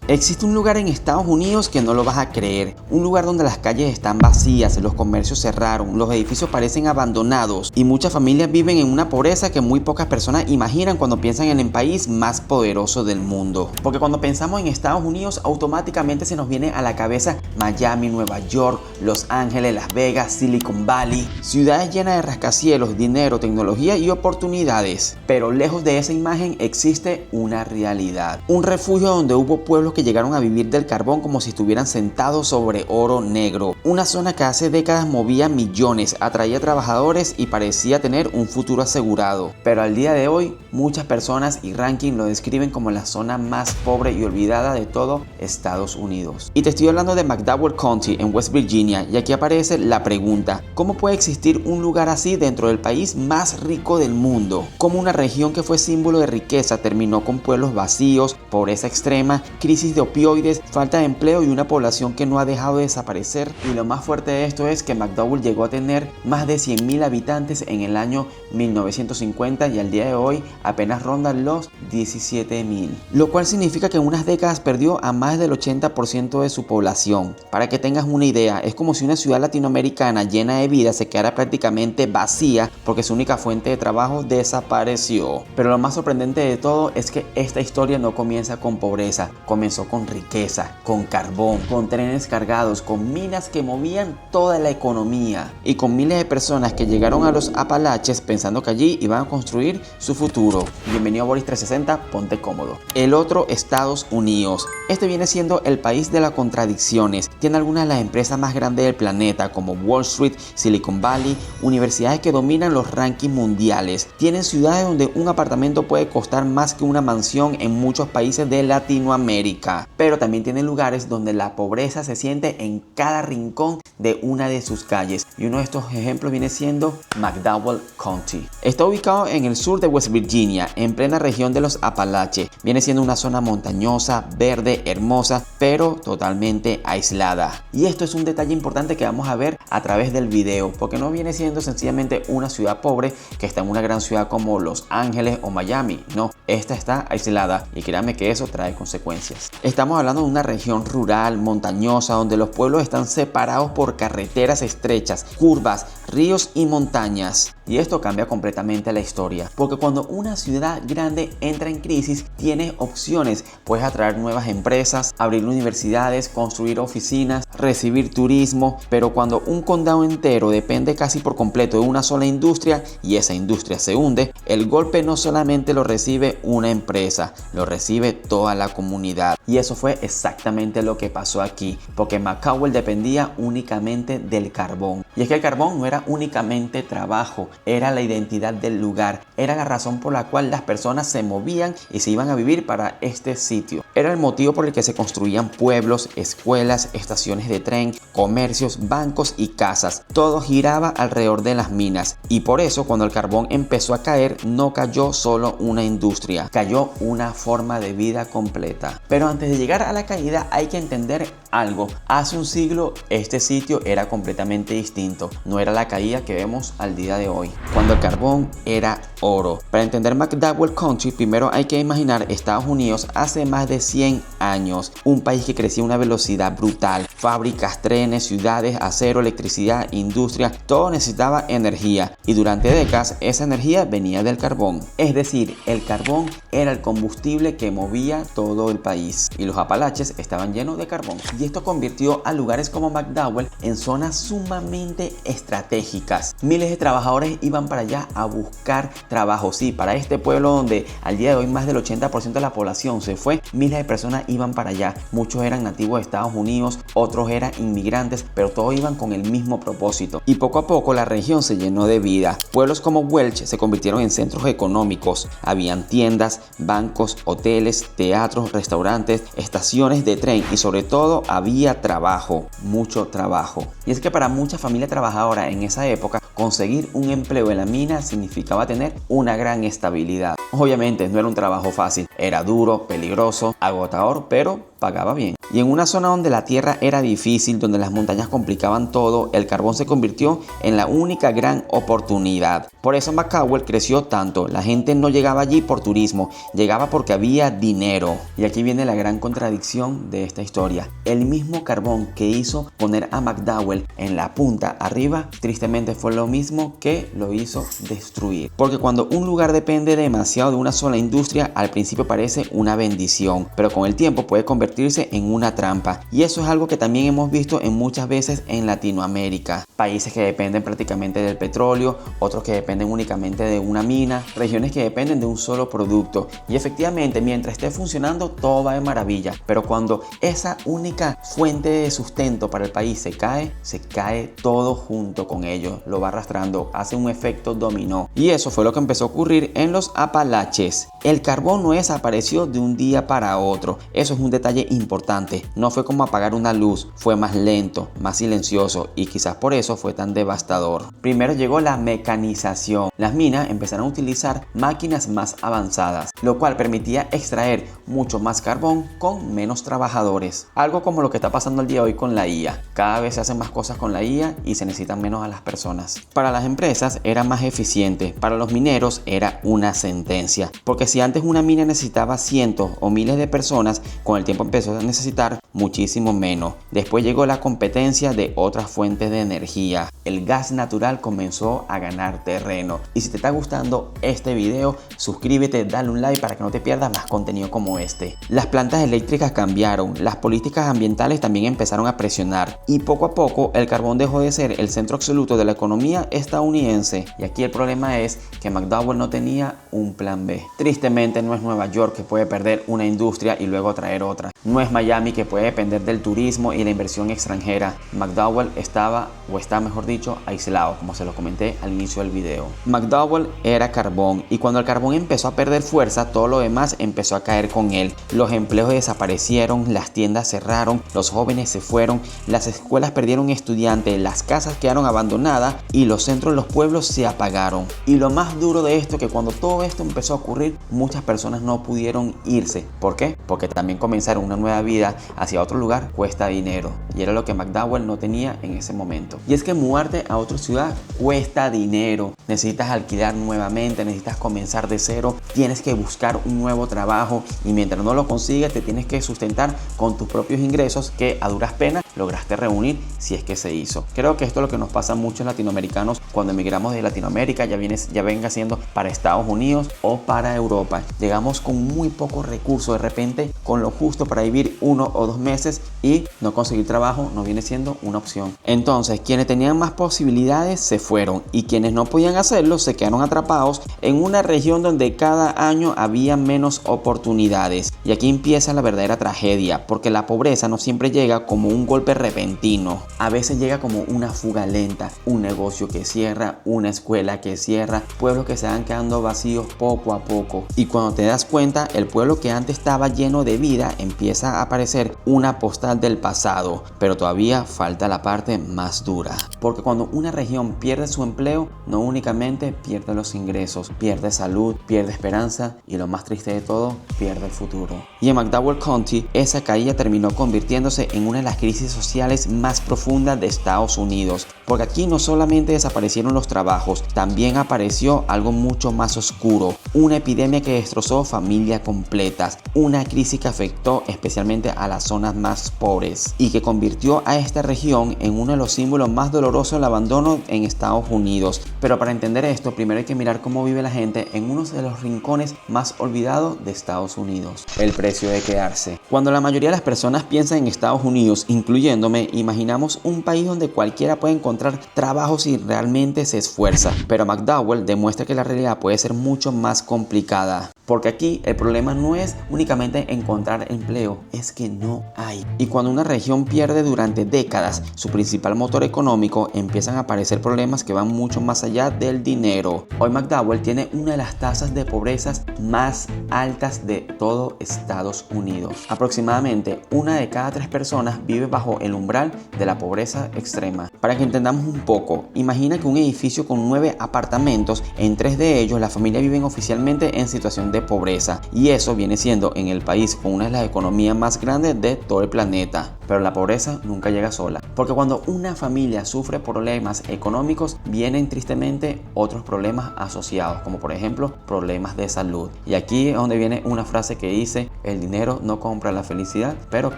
Existe un lugar en Estados Unidos que no lo vas a creer, un lugar donde las calles están vacías, los comercios cerraron, los edificios parecen abandonados y muchas familias viven en una pobreza que muy pocas personas imaginan cuando piensan en el país más poderoso del mundo. Porque cuando pensamos en Estados Unidos, automáticamente se nos viene a la cabeza Miami, Nueva York, Los Ángeles, Las Vegas, Silicon Valley, ciudades llenas de rascacielos, dinero, tecnología y oportunidades. Pero lejos de esa imagen existe una realidad, un refugio donde hubo pueblos que llegaron a vivir del carbón como si estuvieran sentados sobre oro negro. Una zona que hace décadas movía millones, atraía trabajadores y parecía tener un futuro asegurado. Pero al día de hoy, muchas personas y ranking lo describen como la zona más pobre y olvidada de todo Estados Unidos. Y te estoy hablando de McDowell County en West Virginia, y aquí aparece la pregunta: ¿cómo puede existir un lugar así dentro del país más rico del mundo? ¿Cómo una región que fue símbolo de riqueza terminó con pueblos vacíos, pobreza extrema, crisis de opioides, falta de empleo y una población que no ha dejado de desaparecer? Y lo más fuerte de esto es que McDowell llegó a tener más de 100,000 habitantes en el año 1950 y al día de hoy apenas rondan los 17,000, lo cual significa que en unas décadas perdió a más del 80% de su población. Para que tengas una idea, es como si una ciudad latinoamericana llena de vida se quedara prácticamente vacía porque su única fuente de trabajo desapareció. Pero lo más sorprendente de todo es que esta historia no comienza con pobreza, comenzó con riqueza, con carbón, con trenes cargados, con minas que movían toda la economía y con miles de personas que llegaron a los Apalaches pensando que allí iban a construir su futuro. Bienvenido a Boris 360, ponte cómodo. El otro, Estados Unidos. Este viene siendo el país de las contradicciones. Tiene algunas de las empresas más grandes del planeta como Wall Street, Silicon Valley, universidades que dominan los rankings mundiales. Tienen ciudades donde un apartamento puede costar más que una mansión en muchos países de Latinoamérica. Pero también tienen lugares donde la pobreza se siente en cada rincón de una de sus calles. Y uno de estos ejemplos viene siendo McDowell County. Está ubicado en el sur de West Virginia, en plena región de los Apalaches. Viene siendo una zona montañosa, verde, hermosa, pero totalmente aislada. Y esto es un detalle importante que vamos a ver a través del video, porque no viene siendo sencillamente una ciudad pobre que está en una gran ciudad como Los Ángeles o Miami. No, esta está aislada y créanme que eso trae consecuencias. Estamos hablando de una región rural, montañosa, donde los pueblos están separados por carreteras estrechas, curvas, ríos y montañas. Y esto cambia completamente la historia, porque cuando una ciudad grande entra en crisis, tienes opciones. Puedes atraer nuevas empresas, abrir universidades, construir oficinas, recibir turismo, pero cuando un condado entero depende casi por completo de una sola industria y esa industria se hunde, el golpe no solamente lo recibe una empresa, lo recibe toda la comunidad. Y eso fue exactamente lo que pasó aquí, porque McDowell dependía únicamente del carbón. Y es que el carbón no era únicamente trabajo, era la identidad del lugar, era la razón por la cual las personas se movían y se iban a vivir para este sitio. Era el motivo por el que se construían pueblos, escuelas, estaciones de tren, comercios, bancos y casas. Todo giraba alrededor de las minas. Y por eso cuando el carbón empezó a caer, no cayó solo una industria, cayó una forma de vida completa. Pero antes de llegar a la caída hay que entender algo. Hace un siglo este sitio era completamente distinto. No era la caída que vemos al día de hoy, cuando el carbón era oro. Para entender McDowell County, primero hay que imaginar Estados Unidos hace más de 100 años. Un país que crecía a una velocidad brutal. Fábricas, trenes, ciudades, acero, electricidad, industria, todo necesitaba energía. Y durante décadas esa energía venía del carbón. Es decir, el carbón era el combustible que movía todo el país. Y los Apalaches estaban llenos de carbón. Y esto convirtió a lugares como McDowell en zonas sumamente estratégicas. Miles de trabajadores iban para allá a buscar trabajo. Sí, para este pueblo donde al día de hoy más del 80% de la población se fue, miles de personas iban para allá. Muchos eran nativos de Estados Unidos, otros eran inmigrantes, pero todos iban con el mismo propósito. Y poco a poco la región se llenó de vida. Pueblos como Welch se convirtieron en centros económicos. Habían tiendas, bancos, hoteles, teatros, restaurantes, estaciones de tren y sobre todo había trabajo, mucho trabajo. Y es que para muchas familias trabajadoras en esa época, conseguir un empleo en la mina significaba tener una gran estabilidad. Obviamente no era un trabajo fácil, era duro, peligroso, agotador, pero pagaba bien. Y en una zona donde la tierra era difícil, donde las montañas complicaban todo, el carbón se convirtió en la única gran oportunidad. Por eso McDowell creció tanto. La gente no llegaba allí por turismo, llegaba porque había dinero. Y aquí viene la gran contradicción de esta historia. El mismo carbón que hizo poner a McDowell en la punta arriba, tristemente fue lo mismo que lo hizo destruir. Porque cuando un lugar depende demasiado de una sola industria, al principio parece una bendición, pero con el tiempo puede convertirse en una trampa. Y eso es algo que también hemos visto en muchas veces en Latinoamérica. Países que dependen prácticamente del petróleo, otros que dependen únicamente de una mina, regiones que dependen de un solo producto. Y efectivamente, mientras esté funcionando, todo va de maravilla. Pero cuando esa única fuente de sustento para el país se cae todo junto con ello. Lo va arrastrando, hace un efecto dominó. Y eso fue lo que empezó a ocurrir en los Apalaches. El carbón no desapareció de un día para otro. Eso es un detalle importante. No fue como apagar una luz, fue más lento, más silencioso y quizás por eso fue tan devastador. Primero llegó la mecanización. Las minas empezaron a utilizar máquinas más avanzadas, lo cual permitía extraer mucho más carbón con menos trabajadores. Algo como lo que está pasando el día de hoy con la IA. Cada vez se hacen más cosas con la IA y se necesitan menos a las personas. Para las empresas era más eficiente, para los mineros era una sentencia, porque si antes una mina necesitaba cientos o miles de personas, con el tiempo empezó a necesitar muchísimo menos. Después llegó la competencia de otras fuentes de energía. El gas natural comenzó a ganar terreno. Y si te está gustando este video, suscríbete, dale un like para que no te pierdas más contenido como este. Las plantas eléctricas cambiaron, las políticas ambientales también empezaron a presionar y poco a poco el carbón dejó de ser el centro absoluto de la economía estadounidense. Y aquí el problema es que McDowell no tenía un plan B. Tristemente no es Nueva York que puede perder una industria y luego traer otra. No es Miami que puede depender del turismo y la inversión extranjera. McDowell estaba, o está mejor dicho, aislado, como se lo comenté al inicio del video. McDowell era carbón y cuando el carbón empezó a perder fuerza, todo lo demás empezó a caer con él. Los empleos desaparecieron, las tiendas cerraron, los jóvenes se fueron, las escuelas perdieron estudiantes, las casas quedaron abandonadas y los centros de los pueblos se apagaron. Y lo más duro de esto es que cuando todo esto empezó a ocurrir, muchas personas no pudieron irse. ¿Por qué? Porque también comenzar una nueva vida hacia otro lugar cuesta dinero y era lo que McDowell no tenía en ese momento. Y es que mudarte a otra ciudad cuesta dinero, necesitas alquilar nuevamente, necesitas comenzar de cero, tienes que buscar un nuevo trabajo y mientras no lo consigues te tienes que sustentar con tus propios ingresos que a duras penas lograste reunir si es que se hizo. Creo que esto es lo que nos pasa a muchos latinoamericanos cuando emigramos de Latinoamérica, ya venga siendo para Estados Unidos o para Europa. Llegamos con muy pocos recursos, de repente con lo justo para vivir 1 o 2 meses y no conseguir trabajo no viene siendo una opción. Entonces quienes tenían más posibilidades se fueron y quienes no podían hacerlo se quedaron atrapados en una región donde cada año había menos oportunidades. Y aquí empieza la verdadera tragedia, porque la pobreza no siempre llega como un golpe repentino, a veces llega como una fuga lenta, un negocio que cierra, una escuela que cierra, pueblos que se van quedando vacíos poco a poco. Y cuando te das cuenta, el pueblo que antes estaba lleno de vida empieza a aparecer una postal del pasado, pero todavía falta la parte más dura, porque cuando una región pierde su empleo, no únicamente pierde los ingresos, pierde salud, pierde esperanza y lo más triste de todo, pierde el futuro. Y en McDowell County, esa caída terminó convirtiéndose en una de las crisis sociales más profundas de Estados Unidos, porque aquí no solamente desaparecieron los trabajos, también apareció algo mucho más oscuro, una epidemia que destrozó familias completas, una crisis que afectó especialmente a las zonas más pobres y que convirtió a esta región en uno de los símbolos más dolorosos del abandono en Estados Unidos. Pero para entender esto, primero hay que mirar cómo vive la gente en uno de los rincones más olvidados de Estados Unidos: el precio de quedarse. Cuando la mayoría de las personas piensan en Estados Unidos, incluyéndome, imaginamos un país donde cualquiera puede encontrar trabajo si realmente se esfuerza. Pero McDowell demuestra que la realidad puede ser mucho más complicada. Porque aquí el problema no es únicamente encontrar empleo, es que no hay. Y cuando una región pierde durante décadas su principal motor económico, empiezan a aparecer problemas que van mucho más allá del dinero. Hoy McDowell tiene una de las tasas de pobreza más altas de todo Estados Unidos. Aproximadamente 1 de cada 3 personas vive bajo el umbral de la pobreza extrema. Para que entendamos un poco, imagina que un edificio con 9 apartamentos, en 3 de ellos la familia vive oficialmente en situación de de pobreza, y eso viene siendo en el país con una de las economías más grandes de todo el planeta. Pero la pobreza nunca llega sola, porque cuando una familia sufre problemas económicos, vienen tristemente otros problemas asociados, como por ejemplo problemas de salud. Y aquí es donde viene una frase que dice: el dinero no compra la felicidad, pero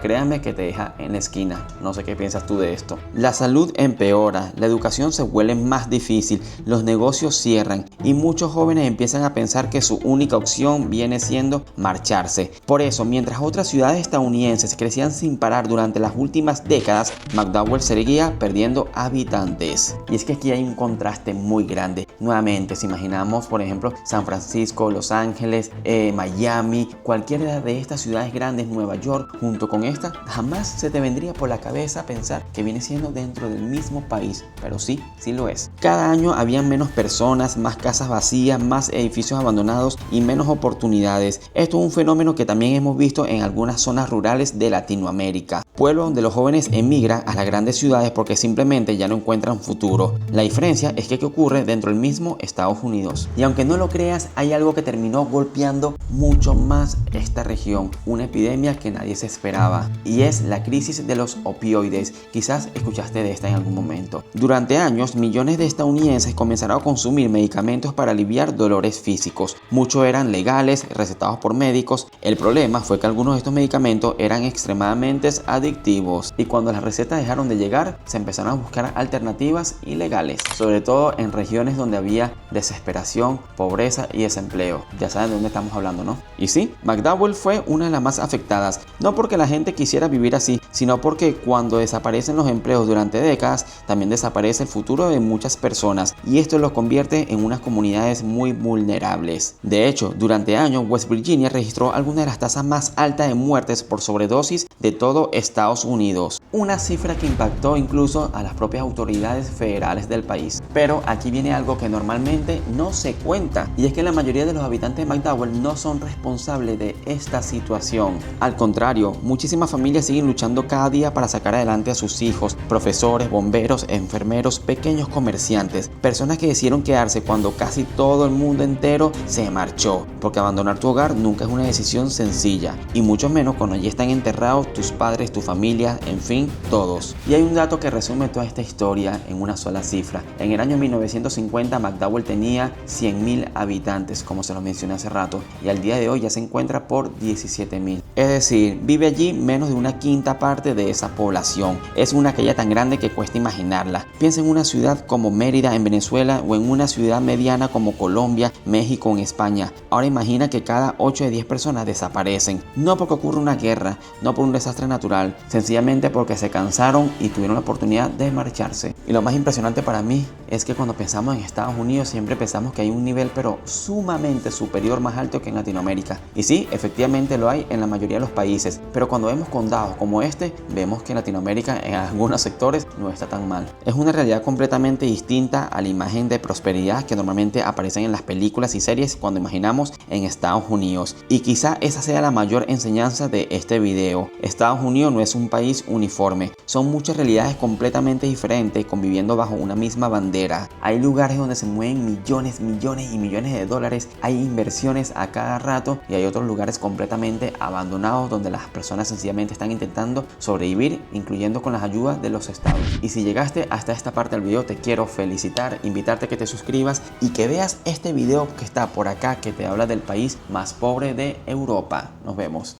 créanme que te deja en la esquina. No sé qué piensas tú de esto. La salud empeora, la educación se vuelve más difícil, los negocios cierran y muchos jóvenes empiezan a pensar que su única opción viene siendo marcharse. Por eso, mientras otras ciudades estadounidenses crecían sin parar durante las últimas décadas, McDowell seguía perdiendo habitantes. Y es que aquí hay un contraste muy grande. Nuevamente, si imaginamos por ejemplo San Francisco, Los Ángeles, Miami, cualquiera de estas ciudades grandes, Nueva York, junto con esta, jamás se te vendría por la cabeza pensar que viene siendo dentro del mismo país, pero sí lo es. Cada año había menos personas, más casas vacías, más edificios abandonados y menos oportunidades. Esto es un fenómeno que también hemos visto en algunas zonas rurales de Latinoamérica, pueblos donde los jóvenes emigran a las grandes ciudades porque simplemente ya no encuentran futuro. La diferencia es que ocurre dentro del mismo Estados Unidos. Y aunque no lo creas, hay algo que terminó golpeando mucho más esta región, una epidemia que nadie se esperaba, y es la crisis de los opioides. Quizás escuchaste de esta en algún momento. Durante años, millones de estadounidenses comenzaron a consumir medicamentos para aliviar dolores físicos. Muchos eran legales, recetados por médicos. El problema fue que algunos de estos medicamentos eran extremadamente adictivos, y cuando las recetas dejaron de llegar, se empezaron a buscar alternativas ilegales, sobre todo en regiones donde había desesperación, pobreza y desempleo. Ya saben de dónde estamos hablando, ¿no? Y sí, McDowell fue una de las más afectadas, no porque la gente quisiera vivir así, sino porque cuando desaparecen los empleos durante décadas, también desaparece el futuro de muchas personas, y esto los convierte en unas comunidades muy vulnerables. De hecho, durante años, West Virginia registró algunas de las tasas más altas de muertes por sobredosis de todo Estados Unidos, una cifra que impactó incluso a las propias autoridades federales del país. Pero aquí viene algo que normalmente no se cuenta, y es que la mayoría de los habitantes de McDowell no son responsables de esta situación. Al contrario, muchísimas familias siguen luchando cada día para sacar adelante a sus hijos, profesores, bomberos, enfermeros, pequeños comerciantes, personas que decidieron quedarse cuando casi todo el mundo entero se marchó, porque abandonar tu hogar nunca es una decisión sencilla, y mucho menos cuando allí están enterrados tus padres, tu familia, en fin, todos. Y hay un dato que resume toda esta historia en una sola cifra. En el año 1950, McDowell tenía 100.000 habitantes, como se lo mencioné hace rato, y al día de hoy ya se encuentra por 17.000. Es decir, vive allí menos de una quinta parte de esa población. Es una calle tan grande que cuesta imaginarla. Piensa en una ciudad como Mérida en Venezuela, o en una ciudad mediana como Colombia, México o en España. Ahora imagina que cada 8 de 10 personas desaparecen, no porque ocurre una guerra, no por un desastre natural, sencillamente porque se cansaron y tuvieron la oportunidad de marcharse. Y lo más impresionante para mí es que cuando pensamos en Estados Unidos siempre pensamos que hay un nivel pero sumamente superior, más alto que en Latinoamérica. Y sí, efectivamente lo hay en la mayoría de los países, pero cuando vemos condados como este, vemos que Latinoamérica en algunos sectores no está tan mal. Es una realidad completamente distinta a la imagen de prosperidad que normalmente aparecen en las películas y series cuando imaginamos en Estados Unidos. Y quizá esa sea la mayor enseñanza de este video. Estados Unidos no es un país uniforme, son muchas realidades completamente diferentes conviviendo bajo una misma bandera. Hay lugares donde se mueven millones y millones de dólares, hay inversiones a cada rato, y hay otros lugares completamente abandonados donde las personas sencillamente están intentando sobrevivir, incluyendo con las ayudas de los estados. Y si llegaste hasta esta parte del video, te quiero felicitar, invitarte a que te suscribas y que veas este video que está por acá, que te habla del país más pobre de Europa. Nos vemos.